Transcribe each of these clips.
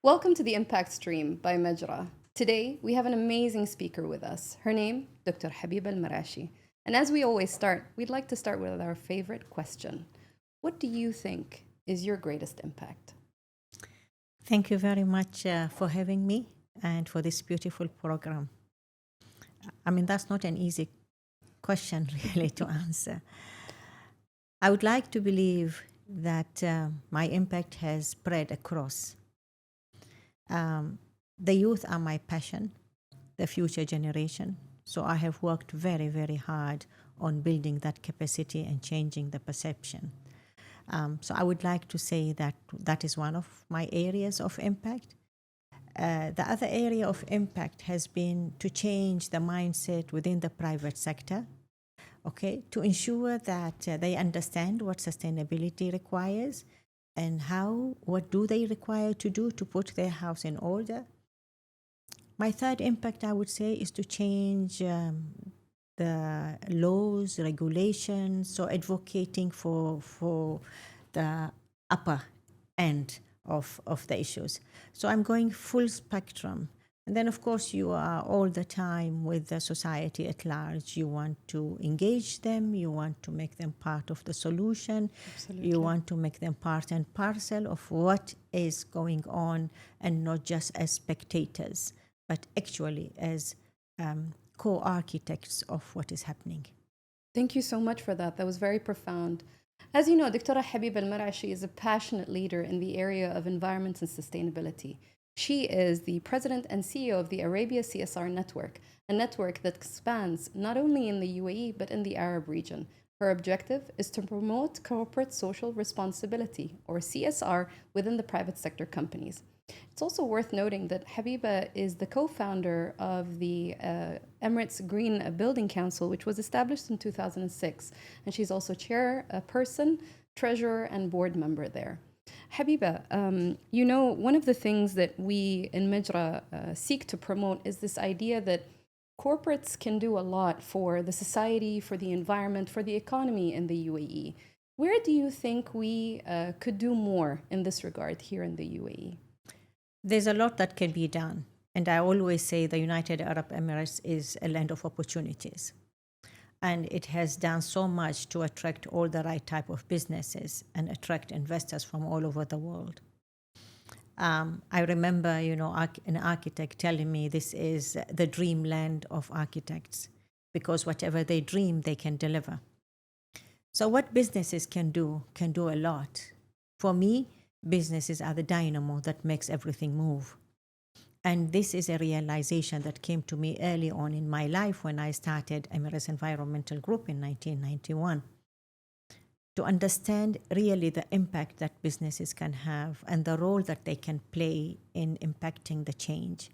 Welcome to the Impact Stream by Majra. Today, we have an amazing speaker with us. Her name, Dr. Habiba Al Marashi. And as we always start, we'd like to start with our favorite question. What do you think is your greatest impact? Thank you very much for having me and for this beautiful program. I mean, that's not an easy question, really, to answer. I would like to believe that my impact has spread across. The youth are my passion, the future generation. So I have worked very, very hard on building that capacity and changing the perception. So I would like to say that that is one of my areas of impact. The other area of impact has been to change the mindset within the private sector, okay, to ensure that they understand what sustainability requires and what do they require to do to put their house in order. My third impact, I would say, is to change the laws, regulations, so advocating for the upper end of the issues. So I'm going full spectrum. And then, of course, you are all the time with the society at large. You want to engage them. You want to make them part of the solution. Absolutely. You want to make them part and parcel of what is going on, and not just as spectators, but actually as co-architects of what is happening. Thank you so much for that. That was very profound. As you know, Dr. Habiba Al Marashi is a passionate leader in the area of environment and sustainability. She is the president and CEO of the Arabia CSR Network, a network that expands not only in the UAE but in the Arab region. Her objective is to promote corporate social responsibility, or CSR, within the private sector companies. It's also worth noting that Habiba is the co-founder of the Emirates Green Building Council, which was established in 2006. And she's also chairperson, treasurer, and board member there. Habiba, one of the things that we in Majra seek to promote is this idea that corporates can do a lot for the society, for the environment, for the economy in the UAE. Where do you think we could do more in this regard here in the UAE? There's a lot that can be done. And I always say the United Arab Emirates is a land of opportunities. And it has done so much to attract all the right type of businesses and attract investors from all over the world. I remember, an architect telling me this is the dreamland of architects, because whatever they dream, they can deliver. So what businesses can do a lot. For me, businesses are the dynamo that makes everything move. And this is a realization that came to me early on in my life when I started Emirates Environmental Group in 1991. To understand really the impact that businesses can have and the role that they can play in impacting the change.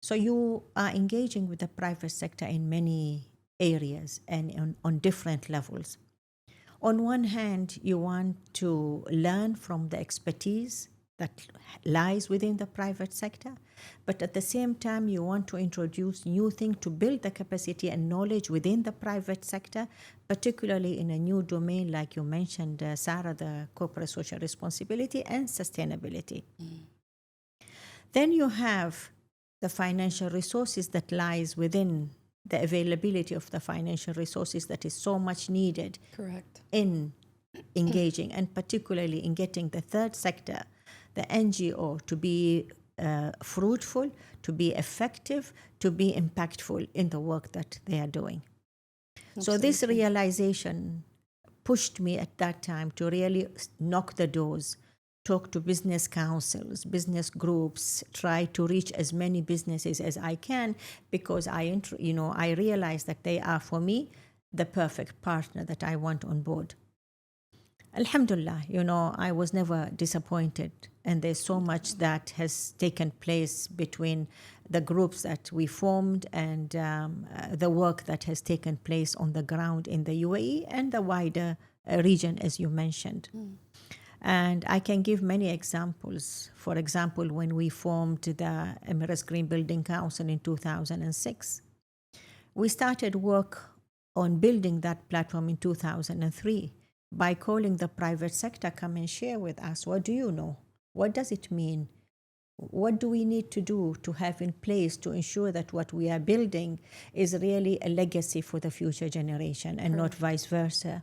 So you are engaging with the private sector in many areas and on different levels. On one hand, you want to learn from the expertise that lies within the private sector, but at the same time, you want to introduce new things to build the capacity and knowledge within the private sector, particularly in a new domain, like you mentioned, Sarah, the corporate social responsibility and sustainability. Then you have the financial resources that lies within the availability of the financial resources that is so much needed. Correct. In engaging, and particularly in getting the third sector, the NGO, to be fruitful, to be effective, to be impactful in the work that they are doing. Absolutely. So this realization pushed me at that time to really knock the doors, talk to business councils, business groups, try to reach as many businesses as I can, because I realized that they are, for me, the perfect partner that I want on board. Alhamdulillah, I was never disappointed. And there's so much that has taken place between the groups that we formed and the work that has taken place on the ground in the UAE and the wider region, as you mentioned. And I can give many examples. For example, when we formed the Emirates Green Building Council in 2006, we started work on building that platform in 2003 by calling the private sector, come and share with us. What do you know? What does it mean What do we need to do to have in place to ensure that what we are building is really a legacy for the future generation and not vice versa?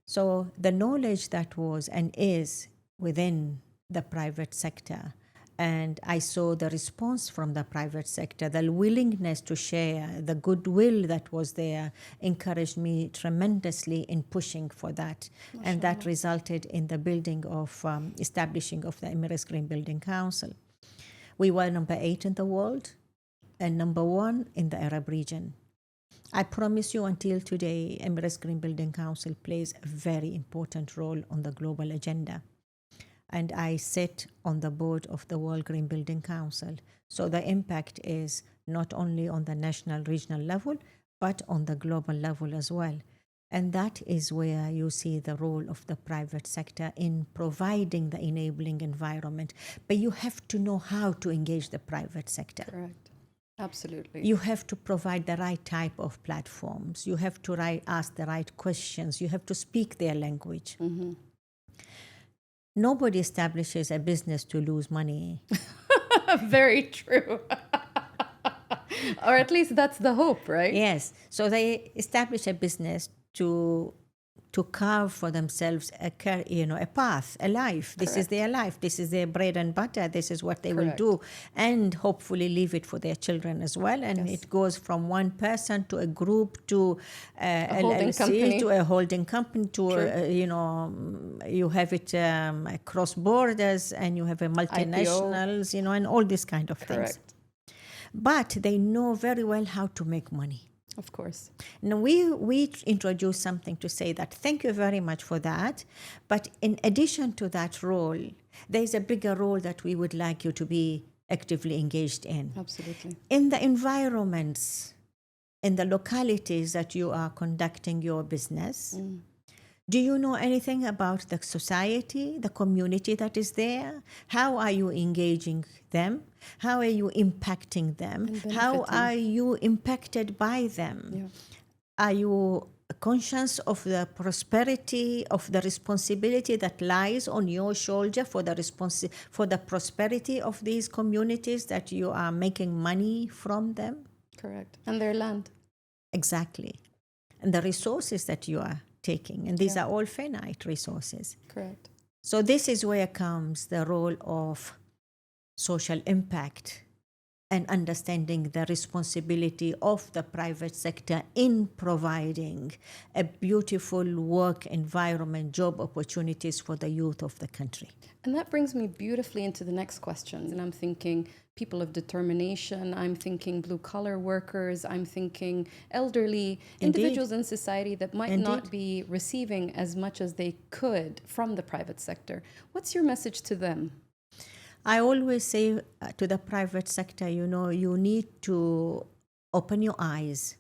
So the knowledge that was and is within the private sector, and I saw the response from the private sector, the willingness to share, the goodwill that was there, encouraged me tremendously in pushing for that. And that resulted in the building of, establishing of the Emirates Green Building Council. We were number 8 in the world and number 1 in the Arab region. I promise you, until today, Emirates Green Building Council plays a very important role on the global agenda. And I sit on the board of the World Green Building Council. So the impact is not only on the national, regional level, but on the global level as well. And that is where you see the role of the private sector in providing the enabling environment. But you have to know how to engage the private sector. Correct. Absolutely. You have to provide the right type of platforms. You have to ask the right questions. You have to speak their language. Mm-hmm. Nobody establishes a business to lose money. Very true. Or at least that's the hope, right? Yes. So they establish a business to carve for themselves a path, a life. This is their life. This is their bread and butter. This is what they will do, and hopefully leave it for their children as well. And it goes from one person to a group to a LLC to a holding company to you have it across borders, and you have a multinationals, and all these kind of things. But they know very well how to make money. Of course. Now, we introduced something to say that thank you very much for that. But in addition to that role, there's a bigger role that we would like you to be actively engaged in. Absolutely. In the environments, in the localities that you are conducting your business, do you know anything about the society, the community that is there? How are you engaging them? How are you impacting them? How are you impacted by them? Yeah. Are you conscious of the prosperity, of the responsibility that lies on your shoulder for the prosperity of these communities that you are making money from them? Correct. And their land. Exactly. And the resources that you are taking, and these are all finite resources. Correct. So this is where comes the role of social impact and understanding the responsibility of the private sector in providing a beautiful work environment, job opportunities for the youth of the country. And that brings me beautifully into the next question. And I'm thinking people of determination, I'm thinking blue-collar workers, I'm thinking elderly individuals in society that might not be receiving as much as they could from the private sector. What's your message to them? I always say to the private sector, you need to open your eyes.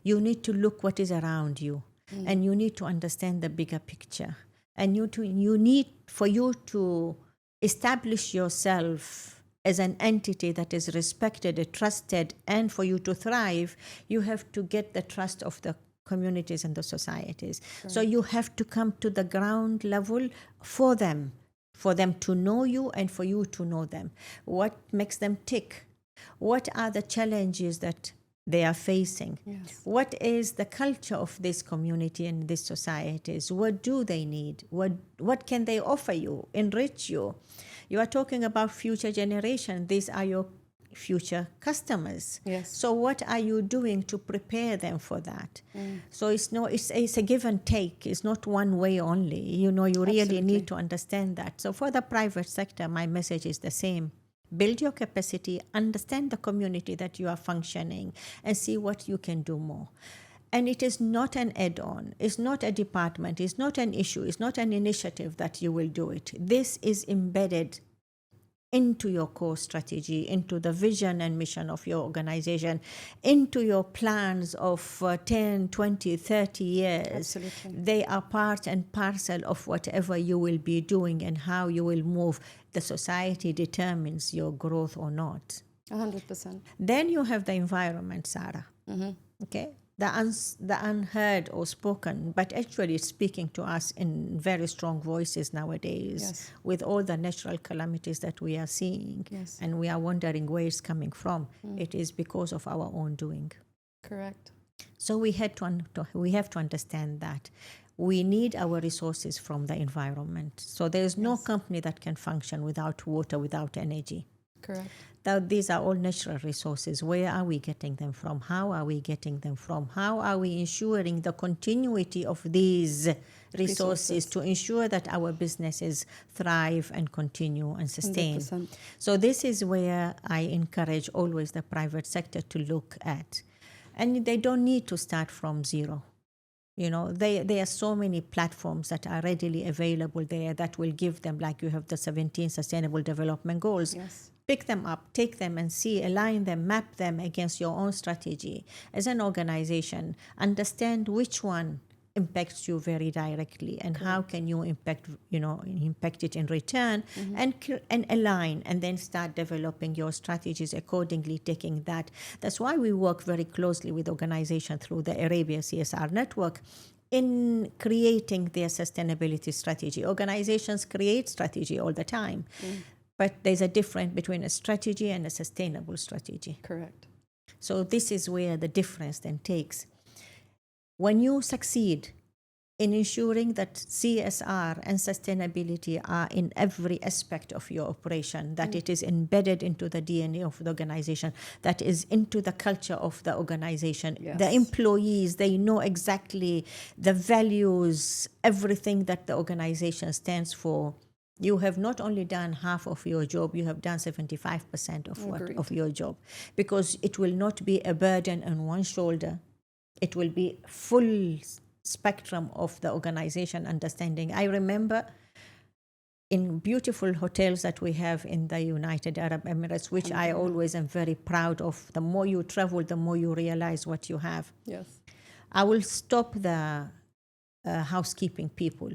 You need to look what is around you, and you need to understand the bigger picture. And you need for you to establish yourself as an entity that is respected, trusted, and for you to thrive, you have to get the trust of the communities and the societies. So you have to come to the ground level for them to know you and for you to know them. What makes them tick? What are the challenges that they are facing? Yes. What is the culture of this community and these societies? What do they need? What can they offer you, enrich you? You are talking about future generation. These are your future customers. Yes. So what are you doing to prepare them for that? So it's a give and take. It's not one way only. You really need to understand that. So for the private sector, my message is the same. Build your capacity, understand the community that you are functioning, and see what you can do more. And it is not an add-on. It's not a department. It's not an issue. It's not an initiative that you will do it. This is embedded into your core strategy, into the vision and mission of your organization, into your plans of 10, 20, 30 years. Absolutely. They are part and parcel of whatever you will be doing and how you will move. The society determines your growth or not. 100%. Then you have the environment, Sarah. Mm-hmm. Okay? the unheard or spoken, but actually speaking to us in very strong voices nowadays. Yes. With all the natural calamities that we are seeing. Yes. And we are wondering where it's coming from. It is because of our own doing. Correct. So we have to understand that we need our resources from the environment. So there is no company that can function without water, without energy. Correct. These are all natural resources. Where are we getting them from? How are we getting them from? How are we ensuring the continuity of these resources to ensure that our businesses thrive and continue and sustain? 100%. So this is where I encourage always the private sector to look at. And they don't need to start from zero. You know, there are so many platforms that are readily available there that will give them, like you have the 17 Sustainable Development Goals. Yes. Pick them up, take them and see, align them, map them against your own strategy. As an organization, understand which one impacts you very directly and how can you impact it in return, and align, and then start developing your strategies accordingly, taking that. That's why we work very closely with organizations through the Arabia CSR network in creating their sustainability strategy. Organizations create strategy all the time, but there's a difference between a strategy and a sustainable strategy. Correct. So this is where the difference then takes. When you succeed in ensuring that CSR and sustainability are in every aspect of your operation, that it is embedded into the DNA of the organization, that is into the culture of the organization, the employees, they know exactly the values, everything that the organization stands for. You have not only done half of your job, you have done 75% of your job, because it will not be a burden on one shoulder. It will be full spectrum of the organization understanding. I remember in beautiful hotels that we have in the United Arab Emirates, which I always am very proud of. The more you travel, the more you realize what you have. Yes. I will stop the housekeeping people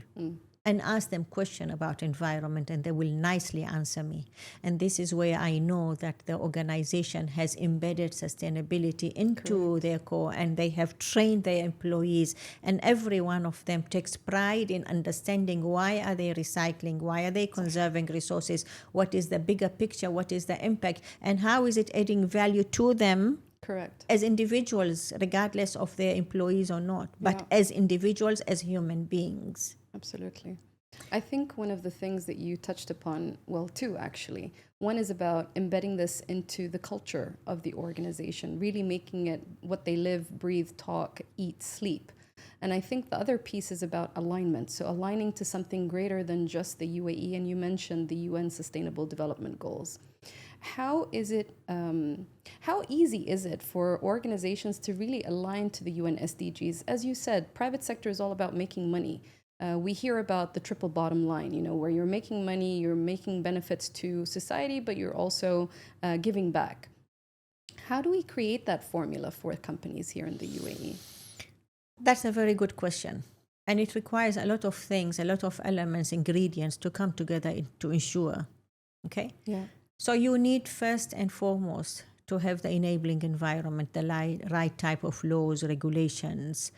and ask them question about environment, and they will nicely answer me. And this is where I know that the organization has embedded sustainability into their core, and they have trained their employees, and every one of them takes pride in understanding why are they recycling, why are they conserving resources, what is the bigger picture, what is the impact, and how is it adding value to them. Correct. As individuals, regardless of their employees or not, but as individuals, as human beings. Absolutely. I think one of the things that you touched upon, well, two actually. One is about embedding this into the culture of the organization, really making it what they live, breathe, talk, eat, sleep. And I think the other piece is about alignment. So aligning to something greater than just the UAE, and you mentioned the UN Sustainable Development Goals. How easy is it for organizations to really align to the UN SDGs? As you said, private sector is all about making money. We hear about the triple bottom line, where you're making money, you're making benefits to society, but you're also giving back. How do we create that formula for companies here in the UAE? That's a very good question. And it requires a lot of things, a lot of elements, ingredients to come together to ensure. Okay? Yeah. So you need first and foremost to have the enabling environment, the right type of laws, regulations.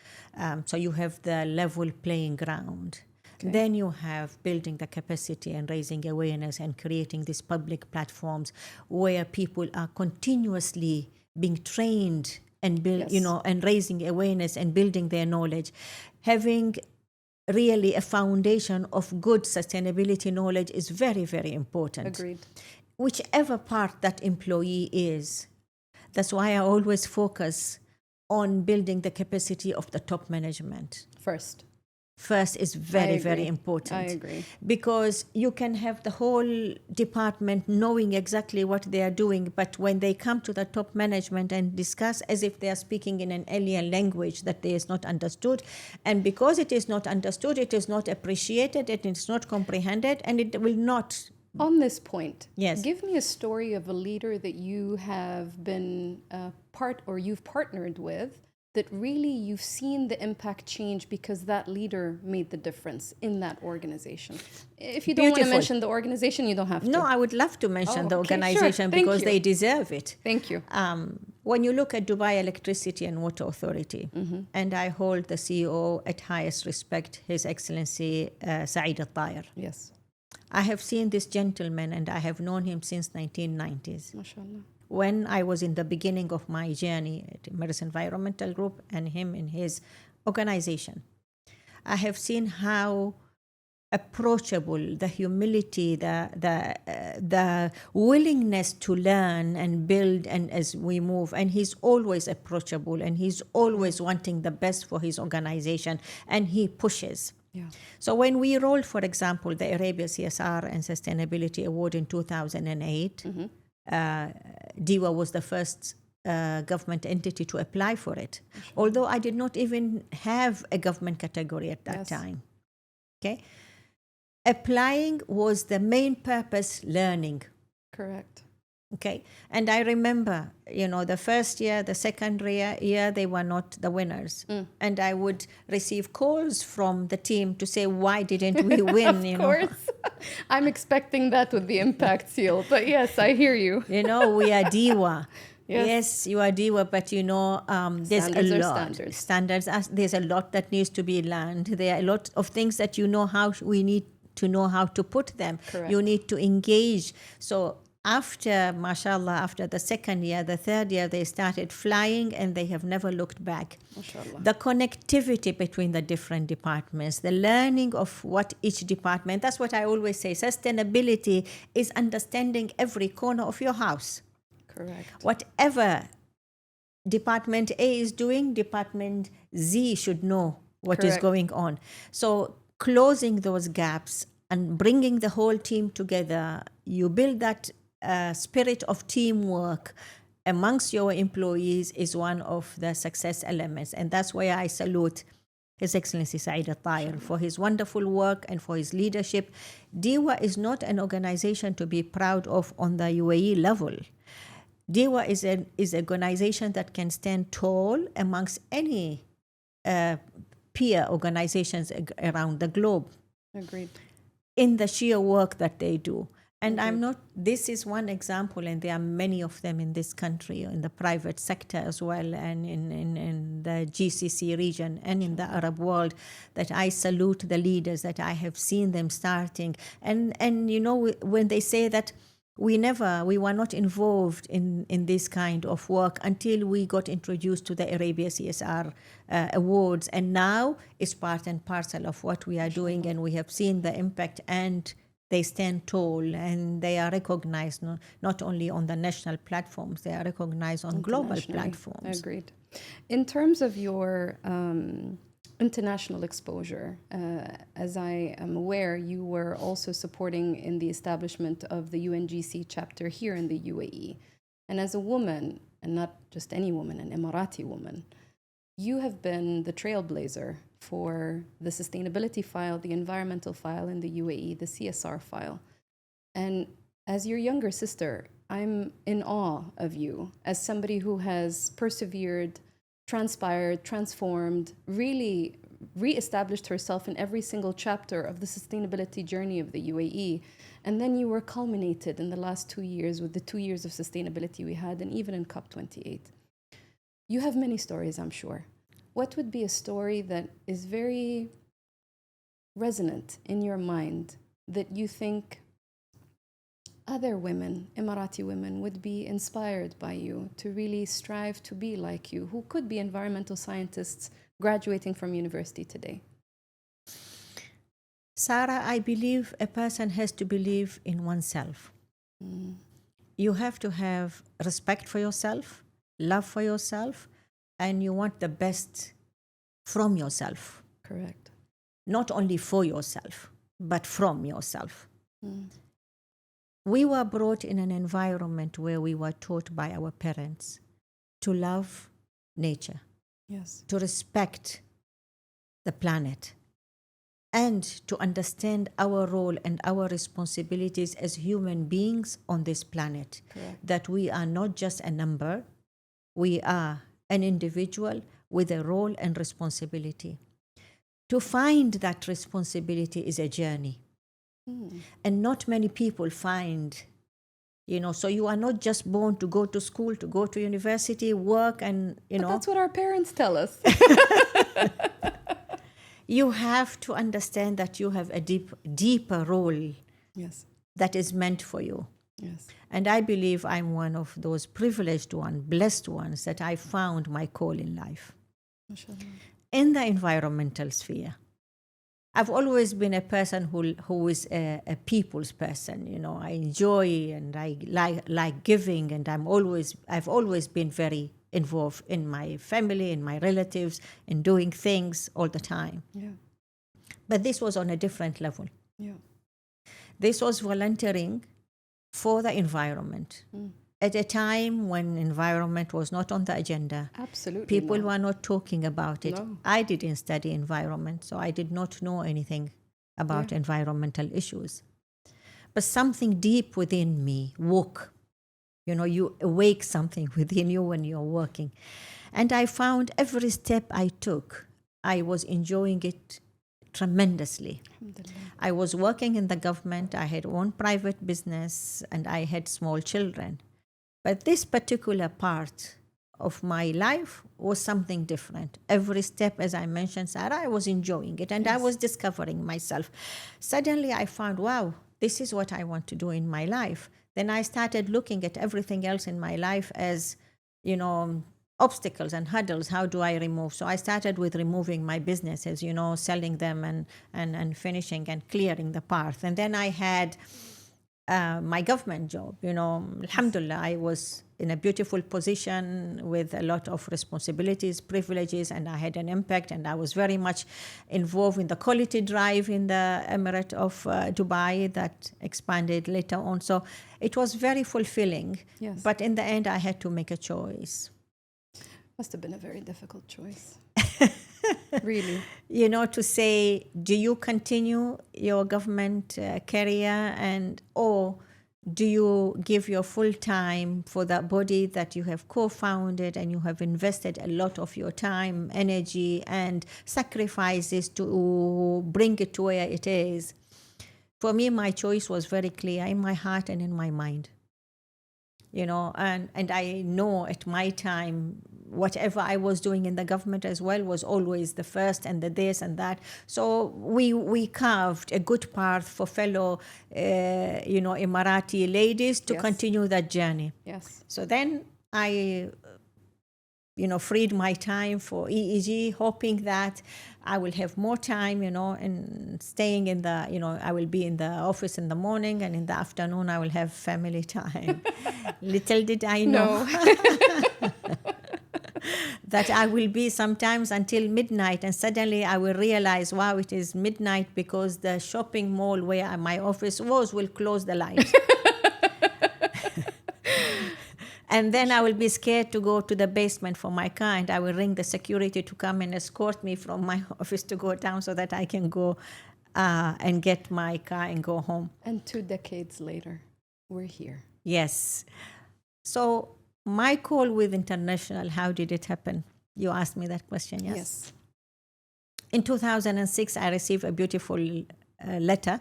So you have the level playing ground. Okay. Then you have building the capacity and raising awareness and creating these public platforms where people are continuously being trained and and raising awareness and building their knowledge. Having really a foundation of good sustainability knowledge is very, very important. Agreed. Whichever part that employee is. That's why I always focus on building the capacity of the top management. First is very, very important. I agree. Because you can have the whole department knowing exactly what they are doing, but when they come to the top management and discuss as if they are speaking in an alien language that they is not understood, and because it is not understood, it is not appreciated, it is not comprehended, and it will not. On this point, yes. Give me a story of a leader that you have been you've partnered with, that really you've seen the impact change because that leader made the difference in that organization. If you don't want to mention the organization, you don't have to. No, I would love to mention the organization because they deserve it. Thank you. when you look at Dubai Electricity and Water Authority, and I hold the CEO at highest respect, His Excellency Saeed Al-Tayer. Yes. I have seen this gentleman and I have known him since 1990s. MashaAllah. When I was in the beginning of my journey at Emirates Environmental Group and him in his organization, I have seen how approachable, the humility, the willingness to learn and build, and as we move, and he's always approachable and he's always wanting the best for his organization, and he pushes. Yeah. So when we rolled, for example, the Arabia CSR and Sustainability Award in 2008, DIWA was the first government entity to apply for it, although I did not even have a government category at that time. Okay, applying was the main purpose, learning. Correct. Okay, and I remember, the first year, the second year, they were not the winners. And I would receive calls from the team to say, why didn't we win? Of course. I'm expecting that with the impact seal, but yes, I hear you. We are DIWA. Yes. You are DIWA, but there's Standards a are lot. standards. There's a lot that needs to be learned. There are a lot of things that how we need to know how to put them. Correct. You need to engage. So after, mashallah, after the second year, the third year, they started flying and they have never looked back. MashaAllah. The connectivity between the different departments, the learning of what each department, that's what I always say. Sustainability is understanding every corner of your house. Correct. Whatever Department A is doing, Department Z should know what is going on. So closing those gaps and bringing the whole team together, you build that spirit of teamwork amongst your employees is one of the success elements. And that's why I salute His Excellency Saeed Al-Tayer for his wonderful work and for his leadership. DIWA is not an organization to be proud of on the UAE level. DIWA is an organization that can stand tall amongst any peer organizations around the globe. Agreed. In the sheer work that they do. And this is one example, and there are many of them in this country, in the private sector as well, and in the GCC region and in the Arab world, that I salute the leaders, that I have seen them starting. And when they say that we were not involved in this kind of work until we got introduced to the Arabia CSR awards, and now it's part and parcel of what we are doing, and we have seen the impact, and they stand tall and they are recognized not only on the national platforms, they are recognized on global platforms. Agreed. In terms of your international exposure, as I am aware, you were also supporting in the establishment of the UNGC chapter here in the UAE. And as a woman, and not just any woman, an Emirati woman, you have been the trailblazer for the sustainability file, the environmental file in the UAE, the CSR file. And as your younger sister, I'm in awe of you as somebody who has persevered, transpired, transformed, really re-established herself in every single chapter of the sustainability journey of the UAE. And then you were culminated in the last 2 years with the 2 years of sustainability we had, and even in COP28. You have many stories, I'm sure. What would be a story that is very resonant in your mind that you think other women, Emirati women, would be inspired by you to really strive to be like you, who could be environmental scientists graduating from university today? Sarah, I believe a person has to believe in oneself. You have to have respect for yourself, love for yourself, and you want the best from yourself. Correct. Not only for yourself, but from yourself. We were brought in an environment where we were taught by our parents to love nature, Yes. to respect the planet, and to understand our role and our responsibilities as human beings on this planet. Correct. That we are not just a number, we are an individual with a role and responsibility. To find that responsibility is a journey. And not many people find, So you are not just born to go to school, to go to university, work, and But that's what our parents tell us. You have to understand that you have a deeper role Yes. that is meant for you. Yes. And I believe I'm one of those privileged ones, blessed ones, that I found my call in life. MashaAllah. In the environmental sphere, I've always been a person who is a people's person. I enjoy and I like giving, and I've always been very involved in my family, in my relatives, in doing things all the time. Yeah. But this was on a different level. Yeah. This was volunteering for the environment. At a time when environment was not on the agenda. Absolutely. People not. were not talking about it. No. I didn't study environment, so I did not know anything about environmental issues. But something deep within me woke. You awake something within you when you're working. And I found every step I took, I was enjoying it tremendously. I was working in the government, I had own private business, and I had small children. But this particular part of my life was something different. Every step, as I mentioned, Sarah, I was enjoying it, and I was discovering myself. Suddenly I found, wow, this is what I want to do in my life. Then I started looking at everything else in my life as, obstacles and hurdles. How do I remove? So I started with removing my businesses, selling them and finishing and clearing the path. And then I had my government job. Alhamdulillah, I was in a beautiful position with a lot of responsibilities, privileges, and I had an impact, and I was very much involved in the quality drive in the Emirate of Dubai that expanded later on. So it was very fulfilling. Yes. But in the end, I had to make a choice. Must have been a very difficult choice. Really. To say, do you continue your government career or do you give your full time for that body that you have co-founded and you have invested a lot of your time, energy, and sacrifices to bring it to where it is? For me, my choice was very clear in my heart and in my mind. And I know at my time, whatever I was doing in the government as well was always the first and the this and that. So we carved a good path for fellow, Emirati ladies to continue that journey. Yes. So then I, freed my time for EEG, hoping that I will have more time, and staying in the, I will be in the office in the morning, and in the afternoon I will have family time. Little did I know. No. that I will be sometimes until midnight, and suddenly I will realize, wow, it is midnight because the shopping mall where my office was will close the lights. And then I will be scared to go to the basement for my car, and I will ring the security to come and escort me from my office to go down so that I can go and get my car and go home. And 2 decades later, we're here. Yes. So my call with International, how did it happen? You asked me that question, yes? Yes. In 2006, I received a beautiful letter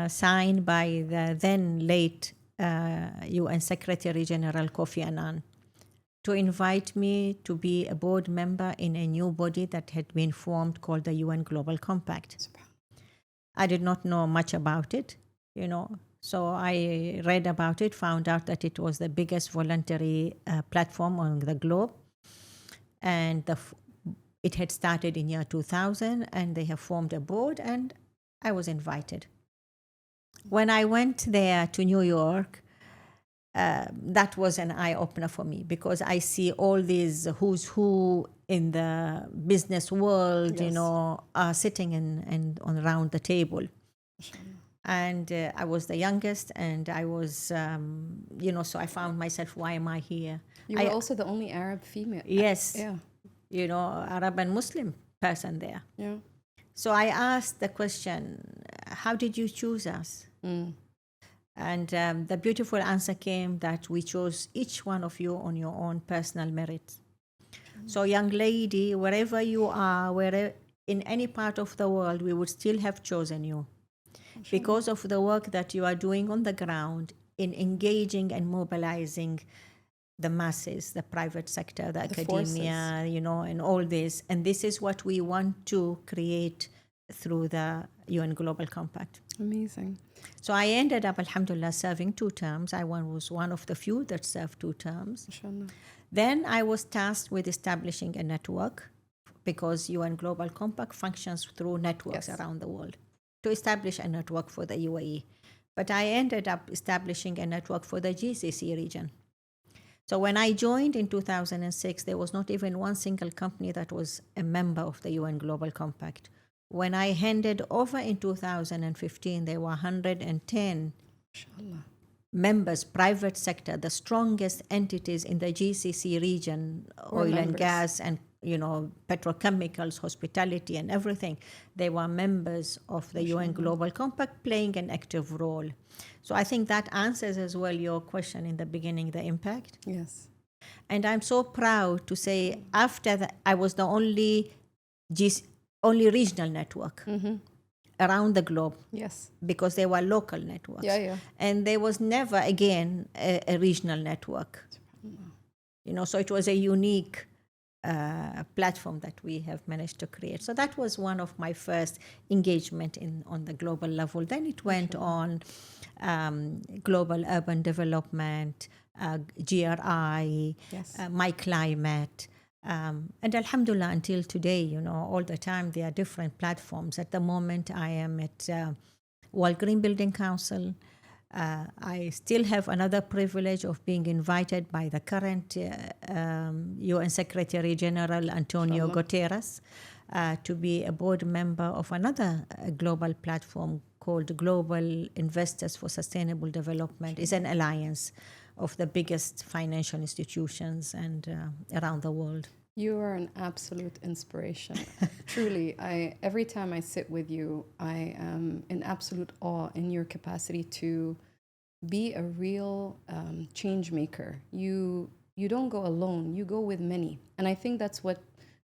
signed by the then late UN Secretary General Kofi Annan to invite me to be a board member in a new body that had been formed called the UN Global Compact. I did not know much about it, So I read about it, found out that it was the biggest voluntary platform on the globe. And it had started in year 2000, and they have formed a board, and I was invited. When I went there to New York, that was an eye-opener for me, because I see all these who's who in the business world, are sitting and around the table. And I was the youngest, and I was, so I found myself, why am I here? You were also the only Arab female. Yes. Yeah. Arab and Muslim person there. Yeah. So I asked the question, how did you choose us? And the beautiful answer came that we chose each one of you on your own personal merit. So young lady, wherever you are, in any part of the world, we would still have chosen you. Because of the work that you are doing on the ground, in engaging and mobilizing the masses, the private sector, the academia, and all this. And this is what we want to create through the UN Global Compact. Amazing. So I ended up, alhamdulillah, serving 2 terms. I was one of the few that served 2 terms. Inshallah. Then I was tasked with establishing a network, because UN Global Compact functions through networks around the world, to establish a network for the UAE. But I ended up establishing a network for the GCC region. So when I joined in 2006, there was not even one single company that was a member of the UN Global Compact. When I handed over in 2015, there were 110 Inshallah. members, private sector, the strongest entities in the GCC region, oil and gas and petrochemicals, hospitality and everything. They were members of the UN Global Compact, playing an active role. So I think that answers as well your question in the beginning, the impact. Yes. And I'm so proud to say, after that, I was the only regional network around the globe. Yes. Because they were local networks. Yeah. And there was never again a regional network. So it was a unique platform that we have managed to create. So that was one of my first engagement on the global level. Then it went on global urban development, GRI, My Climate. And alhamdulillah, until today, all the time there are different platforms. At the moment, I am at World Green Building Council. I still have another privilege of being invited by the current UN Secretary General, Antonio Guterres, to be a board member of another global platform called Global Investors for Sustainable Development. It's an alliance of the biggest financial institutions and around the world. You are an absolute inspiration. Truly, every time I sit with you, I am in absolute awe in your capacity to be a real change maker. You don't go alone, you go with many. And I think that's what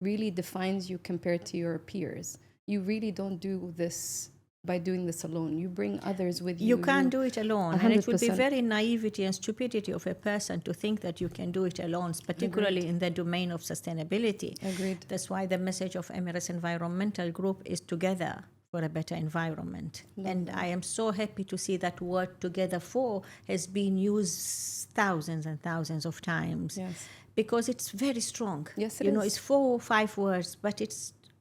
really defines you compared to your peers. You really don't do this by doing this alone. You bring others with you. You can't do it alone. 100%. And it would be very naivety and stupidity of a person to think that you can do it alone, particularly in the domain of sustainability. Agreed. That's why the message of Emirates Environmental Group is together for a better environment. And I am so happy to see that word together for has been used thousands and thousands of times. Yes. Because it's very strong. Yes, it is. It's 4 or 5 words, but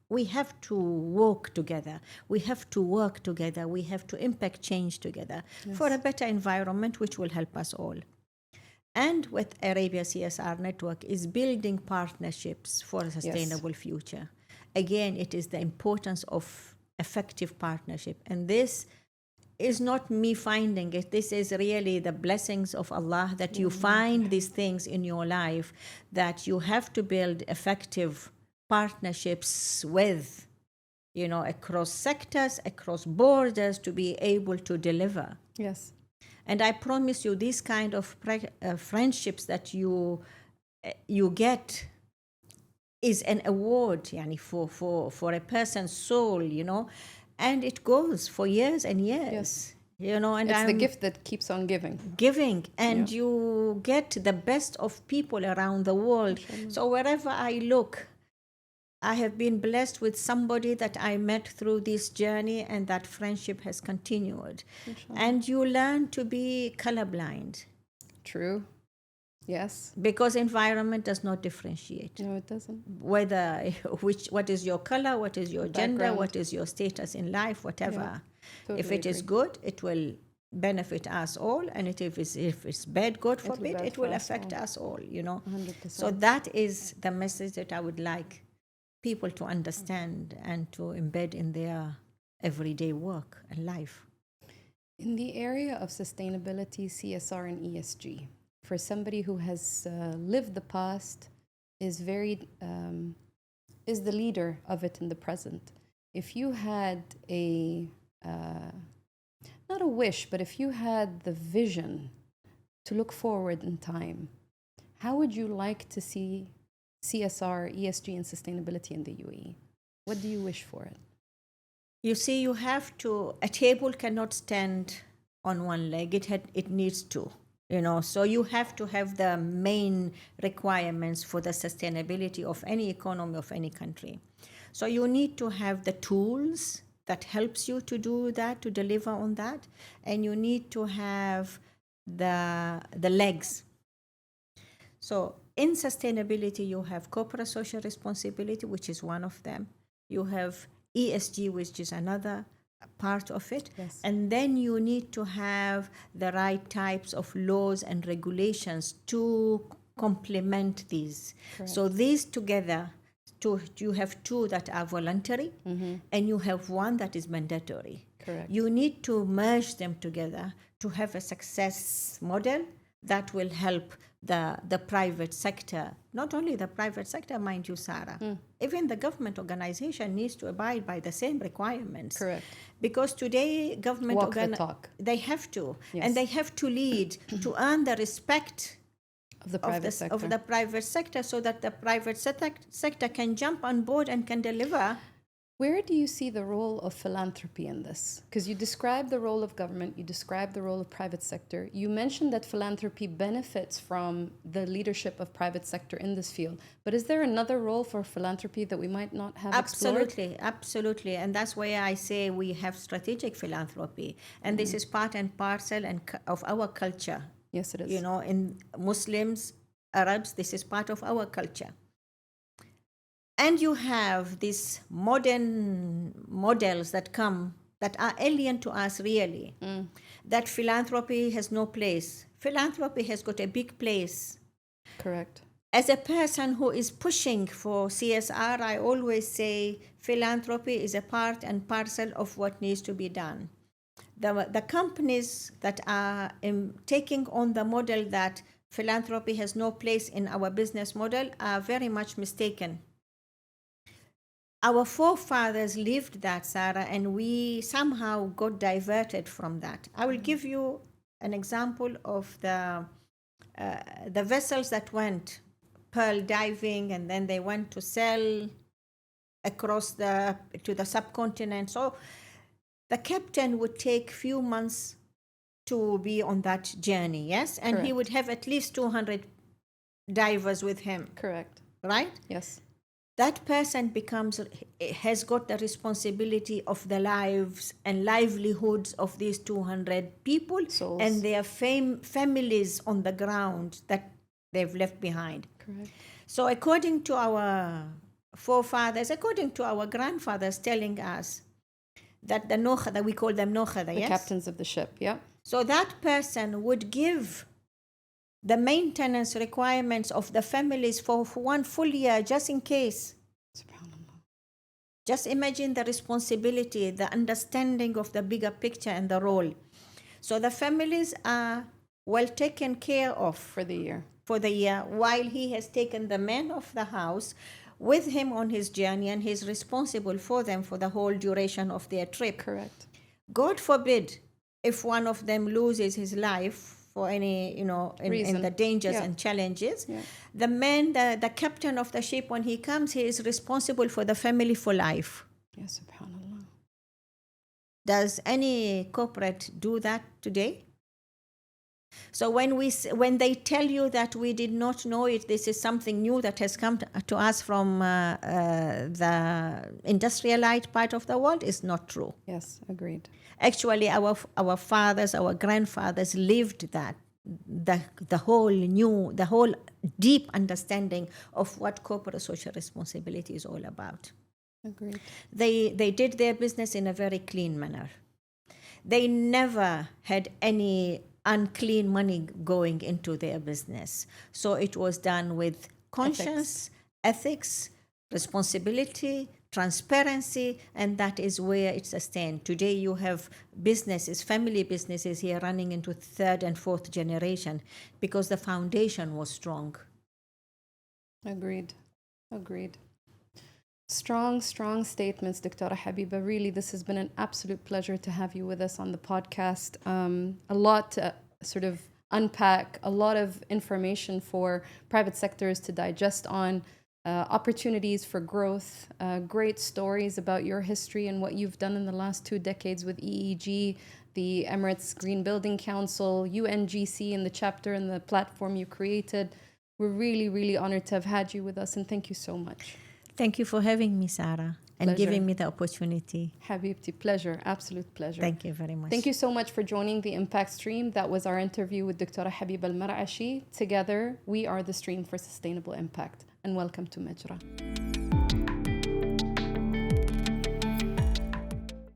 we have to walk together. We have to work together. We have to impact change together for a better environment, which will help us all. And with Arabia CSR Network is building partnerships for a sustainable future. Again, it is the importance of effective partnership. And this is not me finding it. This is really the blessings of Allah that you find these things in your life, that you have to build effective partnerships with, across sectors, across borders, to be able to deliver. Yes. And I promise you, these kind of friendships that you get is an award, for a person's soul, and it goes for years and years. And it's the gift that keeps on giving. And you get the best of people around the world. So wherever I look, I have been blessed with somebody that I met through this journey, and that friendship has continued. And you learn to be colorblind. True. Yes. Because environment does not differentiate. No, it doesn't. What is your color, what is your gender, what is your status in life, whatever. Totally if it is good, it will benefit us all, and if it's bad, God forbid, it will affect us all. 100%. So that is the message that I would like people to understand and to embed in their everyday work and life. In the area of sustainability, CSR, and ESG, for somebody who has lived the past, is the leader of it in the present. If you had not a wish, but if you had the vision to look forward in time, how would you like to see CSR, ESG, and sustainability in the UAE? What do you wish for it? You see, a table cannot stand on one leg. It needs two. So you have to have the main requirements for the sustainability of any economy of any country. So you need to have the tools that helps you to do that, to deliver on that, and you need to have the legs. So in sustainability, you have corporate social responsibility, which is one of them. You have ESG, which is another part of it. Yes. And then you need to have the right types of laws and regulations to complement these. Correct. So these together, you have two that are voluntary, and you have one that is mandatory. Correct. You need to merge them together to have a success model that will help the private sector. Not only the private sector, mind you, Sarah, even the government organization needs to abide by the same requirements. Correct. Because today government Walk the talk. they have to, Yes. and they have to lead to earn the respect Of the private sector. of the private sector, so that the private sector can jump on board and can deliver. Where do you see the role of philanthropy in this? Because you describe the role of government, you describe the role of private sector. You mentioned that philanthropy benefits from the leadership of private sector in this field. But is there another role for philanthropy that we might not have explored? Absolutely. And that's why I say we have strategic philanthropy. And this is part and parcel of our culture. Yes, it is. In Muslims, Arabs, this is part of our culture. And you have these modern models that are alien to us, really, that philanthropy has no place. Philanthropy has got a big place. Correct. As a person who is pushing for CSR, I always say philanthropy is a part and parcel of what needs to be done. The companies that are taking on the model that philanthropy has no place in our business model are very much mistaken. Our forefathers lived that, Sarah, and we somehow got diverted from that. I will give you an example of the vessels that went pearl diving, and then they went to sell across to the subcontinent. So the captain would take few months to be on that journey, yes? And Correct. he would have at least 200 divers with him. Correct. Right? Yes. That person has got the responsibility of the lives and livelihoods of these 200 people. Souls. And their families on the ground that they've left behind. Correct. So according to our forefathers, according to our grandfathers telling us that the nokhada, we call them nokhada, The yes? captains of the ship, yeah. So that person would give the maintenance requirements of the families for 1 full year, just in case. SubhanAllah. Just imagine the responsibility, the understanding of the bigger picture and the role. So the families are well taken care of For the year. while he has taken the men of the house with him on his journey, and he's responsible for them for the whole duration of their trip. Correct. God forbid if one of them loses his life for any, in the dangers and challenges. Yeah. The captain of the ship, when he comes, he is responsible for the family for life. Yeah, SubhanAllah. Does any corporate do that today? So when they tell you that we did not know it, this is something new that has come to us from the industrialized part of the world, is not true. Yes, agreed. Actually, our fathers, our grandfathers lived that, the whole deep understanding of what corporate social responsibility is all about. Agreed. They did their business in a very clean manner. They never had any unclean money going into their business. So it was done with conscience, ethics, responsibility, transparency, and that is where it's sustained. Today you have businesses, family businesses here running into 3rd and 4th generation because the foundation was strong. Agreed. Strong statements, Dr. Habiba. Really, this has been an absolute pleasure to have you with us on the podcast. A lot to sort of unpack, a lot of information for private sectors to digest on. opportunities for growth, great stories about your history and what you've done in the last 2 decades with EEG, the Emirates Green Building Council, UNGC, and the chapter and the platform you created. We're really, really honored to have had you with us, and thank you so much. Thank you for having me, Sarah, and Pleasure. giving me the opportunity. Habibti, pleasure, absolute pleasure. Thank you very much. Thank you so much for joining the Impact Stream. That was our interview with Dr. Habiba Al Marashi. Together, we are the stream for sustainable impact. And welcome to Majra.